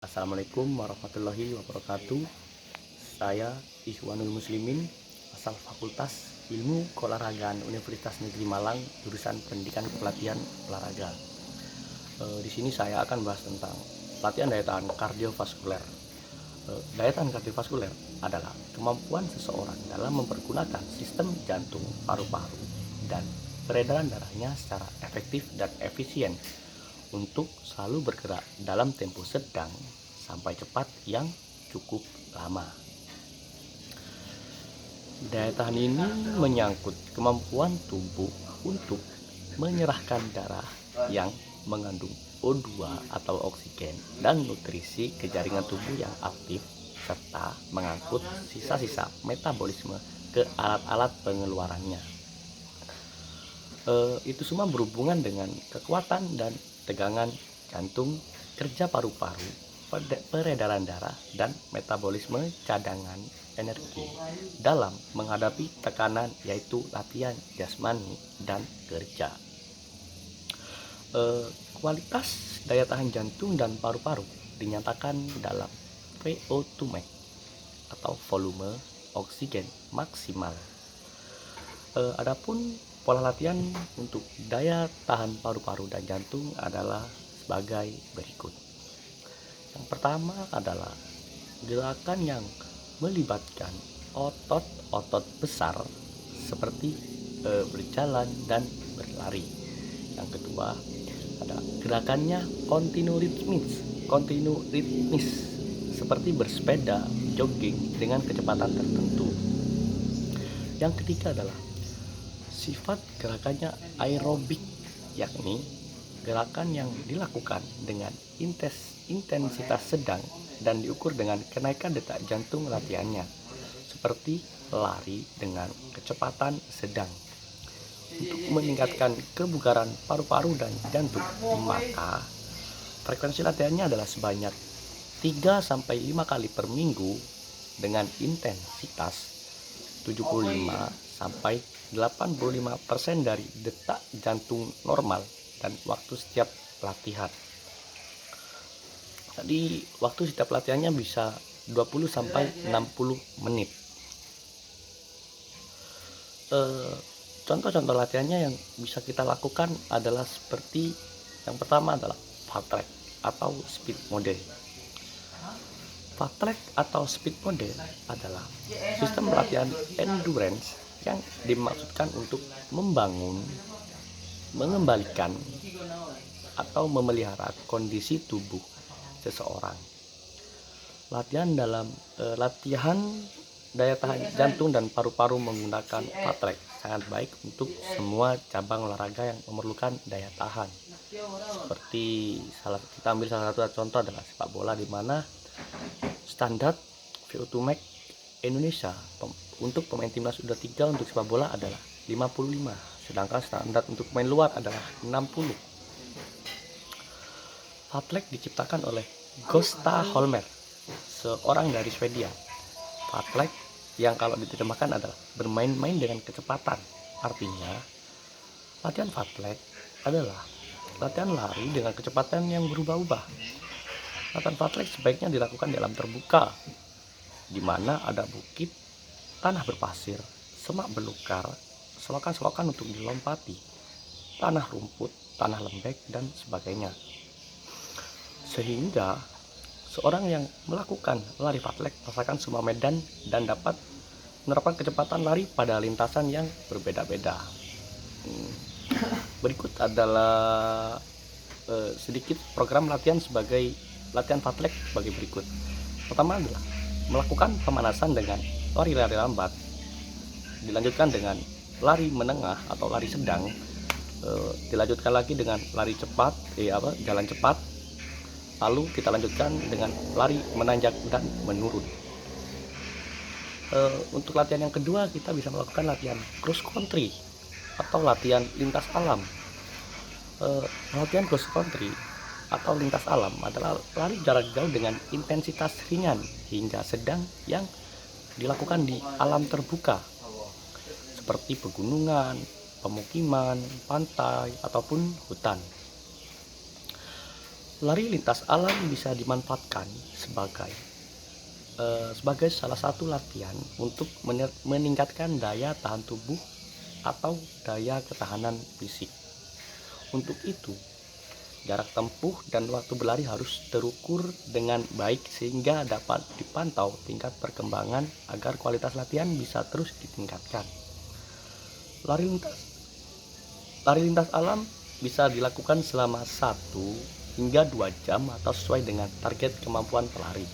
Assalamualaikum warahmatullahi wabarakatuh. Saya Ikhwanul Muslimin, asal Fakultas Ilmu Keolahragaan Universitas Negeri Malang, jurusan Pendidikan Kepelatihan Olahraga. Di sini saya akan bahas tentang latihan daya tahan kardiovaskuler. Daya tahan kardiovaskuler adalah kemampuan seseorang dalam mempergunakan sistem jantung, paru-paru, dan peredaran darahnya secara efektif dan efisien untuk selalu bergerak dalam tempo sedang sampai cepat yang cukup lama. Daya tahan ini menyangkut kemampuan tubuh untuk menyerahkan darah yang mengandung O2 atau oksigen dan nutrisi ke jaringan tubuh yang aktif, serta mengangkut sisa-sisa metabolisme ke alat-alat pengeluarannya. Itu semua berhubungan dengan kekuatan dan tegangan jantung, kerja paru-paru, peredaran darah, dan metabolisme cadangan energi dalam menghadapi tekanan, yaitu latihan jasmani dan kerja. Kualitas daya tahan jantung dan paru-paru dinyatakan dalam VO2 max atau volume oksigen maksimal. Adapun pola latihan untuk daya tahan paru-paru dan jantung adalah sebagai berikut. Yang pertama adalah gerakan yang melibatkan otot-otot besar seperti berjalan dan berlari. Yang kedua ada gerakannya kontinu ritmis seperti bersepeda, jogging dengan kecepatan tertentu. Yang ketiga adalah sifat gerakannya aerobik, yakni gerakan yang dilakukan dengan intensitas sedang dan diukur dengan kenaikan detak jantung latihannya, seperti lari dengan kecepatan sedang. Untuk meningkatkan kebugaran paru-paru dan jantung, maka frekuensi latihannya adalah sebanyak 3-5 kali per minggu dengan intensitas 75-85% dari detak jantung normal dan waktu setiap latihan. Tadi waktu setiap latihannya bisa 20-60 menit. Contoh-contoh latihannya yang bisa kita lakukan adalah seperti yang pertama adalah fast track atau speed mode. Fast track atau speed mode adalah sistem latihan endurance yang dimaksudkan untuk membangun, mengembalikan, atau memelihara kondisi tubuh seseorang. Latihan daya tahan jantung dan paru-paru menggunakan fast track sangat baik untuk semua cabang olahraga yang memerlukan daya tahan. Seperti kita ambil salah satu contoh adalah sepak bola, di mana standar VO2 max Indonesia untuk pemain timnas U23 untuk sepak bola adalah 55, sedangkan standar untuk pemain luar adalah 60. Fast track diciptakan oleh Gösta Holmér, seorang dari Swedia. Fast track yang kalau diterjemahkan adalah bermain-main dengan kecepatan. Artinya, latihan fast track adalah latihan lari dengan kecepatan yang berubah-ubah. Latihan fast track sebaiknya dilakukan di alam terbuka, di mana ada bukit, tanah berpasir, semak belukar, selokan-selokan untuk dilompati, tanah rumput, tanah lembek, dan sebagainya. Sehingga seorang yang melakukan lari fast track merasakan semua medan dan dapat menerapkan kecepatan lari pada lintasan yang berbeda-beda. Berikut adalah sedikit program latihan sebagai latihan fast track sebagai berikut. Pertama adalah melakukan pemanasan dengan lari-lari lambat, dilanjutkan dengan lari menengah atau lari sedang, dilanjutkan lagi dengan lari cepat, jalan cepat, lalu kita lanjutkan dengan lari menanjak dan menurun. Untuk latihan yang kedua, kita bisa melakukan latihan cross country atau latihan lintas alam. Latihan cross country atau lintas alam adalah lari jarak jauh dengan intensitas ringan hingga sedang yang dilakukan di alam terbuka seperti pegunungan, pemukiman, pantai, ataupun hutan. Lari lintas alam bisa dimanfaatkan sebagai salah satu latihan untuk meningkatkan daya tahan tubuh atau daya ketahanan fisik. Untuk itu, jarak tempuh dan waktu berlari harus terukur dengan baik sehingga dapat dipantau tingkat perkembangan agar kualitas latihan bisa terus ditingkatkan. Lari lintas alam bisa dilakukan selama 1 hingga 2 jam atau sesuai dengan target kemampuan pelari.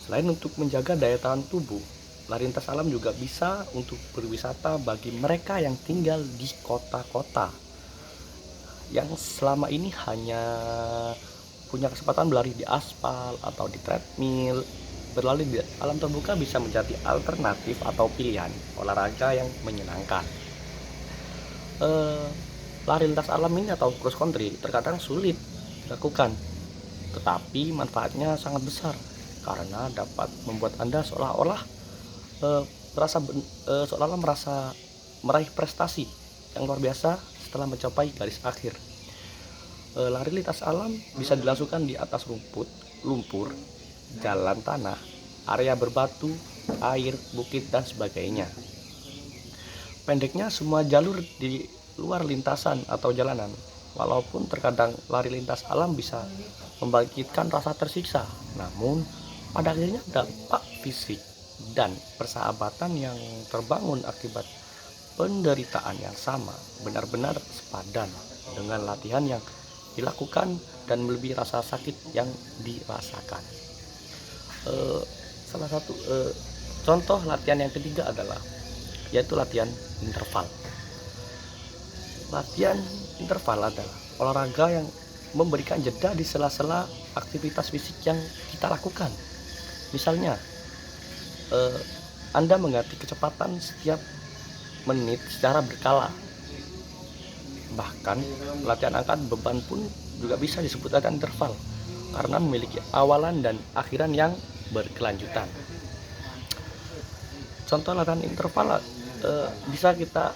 Selain untuk menjaga daya tahan tubuh, lari lintas alam juga bisa untuk berwisata bagi mereka yang tinggal di kota-kota yang selama ini hanya punya kesempatan berlari di aspal atau di treadmill. Berlari di alam terbuka bisa menjadi alternatif atau pilihan olahraga yang menyenangkan. Lari lintas alam ini atau cross country terkadang sulit dilakukan, tetapi manfaatnya sangat besar karena dapat membuat Anda seolah-olah merasa meraih prestasi yang luar biasa setelah mencapai garis akhir. Lari lintas alam bisa dilangsungkan di atas rumput, lumpur, jalan tanah, area berbatu, air, bukit, dan sebagainya. Pendeknya semua jalur di luar lintasan atau jalanan. Walaupun terkadang lari lintas alam bisa membangkitkan rasa tersiksa, namun pada akhirnya dampak fisik dan persahabatan yang terbangun akibat penderitaan yang sama benar-benar sepadan dengan latihan yang dilakukan dan melebihi rasa sakit yang dirasakan. Salah satu contoh latihan yang ketiga adalah yaitu latihan interval. Latihan interval adalah olahraga yang memberikan jeda di sela-sela aktivitas fisik yang kita lakukan. Misalnya, Anda mengganti kecepatan setiap menit secara berkala. Bahkan latihan angkat beban pun juga bisa disebut latihan interval karena memiliki awalan dan akhiran yang berkelanjutan. Contoh latihan interval bisa kita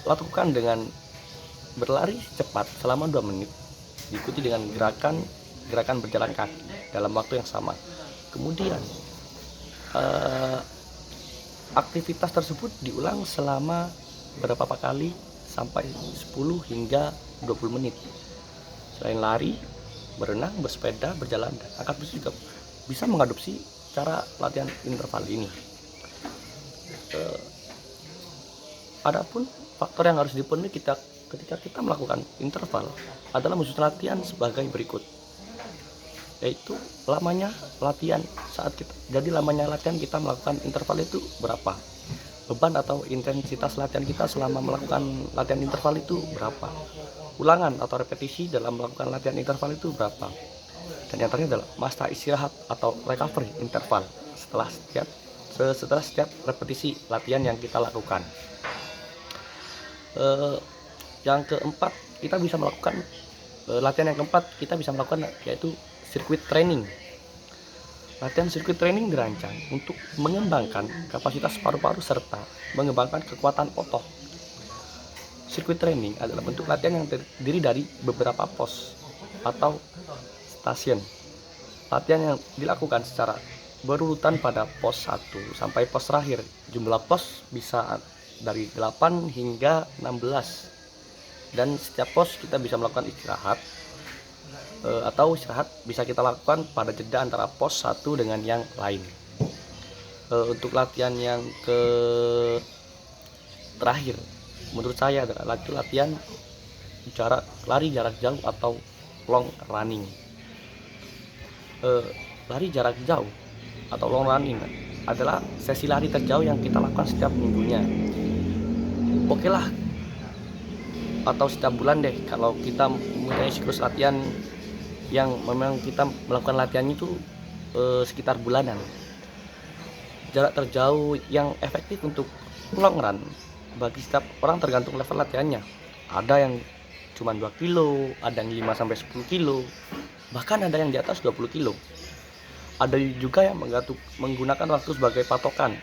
lakukan dengan berlari cepat selama 2 menit diikuti dengan gerakan berjalan kaki dalam waktu yang sama. Kemudian aktivitas tersebut diulang selama beberapa kali sampai 10 hingga 20 menit. Selain lari, berenang, bersepeda, berjalan, dan angkat besi juga bisa mengadopsi cara latihan interval ini. Adapun faktor yang harus dipenuhi ketika kita melakukan interval adalah menyusun latihan sebagai berikut, yaitu lamanya latihan kita melakukan interval itu berapa, beban atau intensitas latihan kita selama melakukan latihan interval itu berapa, ulangan atau repetisi dalam melakukan latihan interval itu berapa, dan yang terakhir adalah masa istirahat atau recovery interval setelah setiap repetisi latihan yang kita lakukan. Yang keempat, kita bisa melakukan latihan yang keempat yaitu circuit training. Latihan circuit training dirancang untuk mengembangkan kapasitas paru-paru serta mengembangkan kekuatan otot. Circuit training adalah bentuk latihan yang terdiri dari beberapa pos atau stasiun. Latihan yang dilakukan secara berurutan pada pos 1 sampai pos terakhir. Jumlah pos bisa dari 8 hingga 16. Dan setiap pos kita bisa melakukan istirahat bisa kita lakukan pada jeda antara pos 1 dengan yang lain. Untuk latihan yang terakhir menurut saya adalah latihan lari jarak jauh atau long running. Lari jarak jauh atau long running adalah sesi lari terjauh yang kita lakukan setiap minggunya. Oke lah, atau setiap bulan deh kalau kita mempunyai siklus latihan yang memang kita melakukan latihannya itu sekitar bulanan. Jarak terjauh yang efektif untuk long run bagi setiap orang tergantung level latihannya. Ada yang cuma 2 kilo, ada yang 5 sampai 10 kilo, bahkan ada yang di atas 20 kilo. Ada juga yang menggunakan waktu sebagai patokan.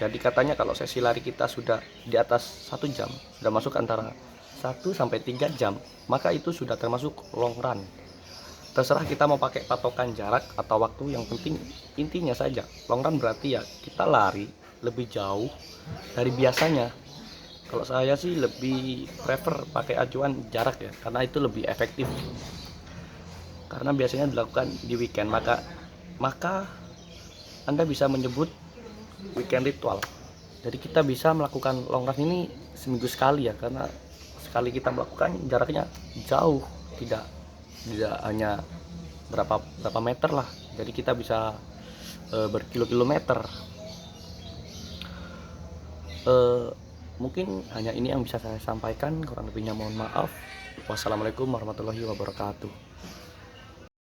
Jadi katanya kalau sesi lari kita sudah di atas 1 jam, sudah masuk antara 1-3 jam, maka itu sudah termasuk long run. Terserah kita mau pakai patokan jarak atau waktu, yang penting intinya saja long run berarti ya kita lari lebih jauh dari biasanya. Kalau saya sih lebih prefer pakai acuan jarak ya, karena itu lebih efektif. Karena biasanya dilakukan di weekend, maka Anda bisa menyebut weekend ritual. Jadi kita bisa melakukan long run ini seminggu sekali ya, karena sekali kita melakukan jaraknya jauh, tidak hanya berapa meter lah, jadi kita bisa berkilo-kilometer. Mungkin hanya ini yang bisa saya sampaikan, kurang lebihnya mohon maaf. Wassalamualaikum warahmatullahi wabarakatuh.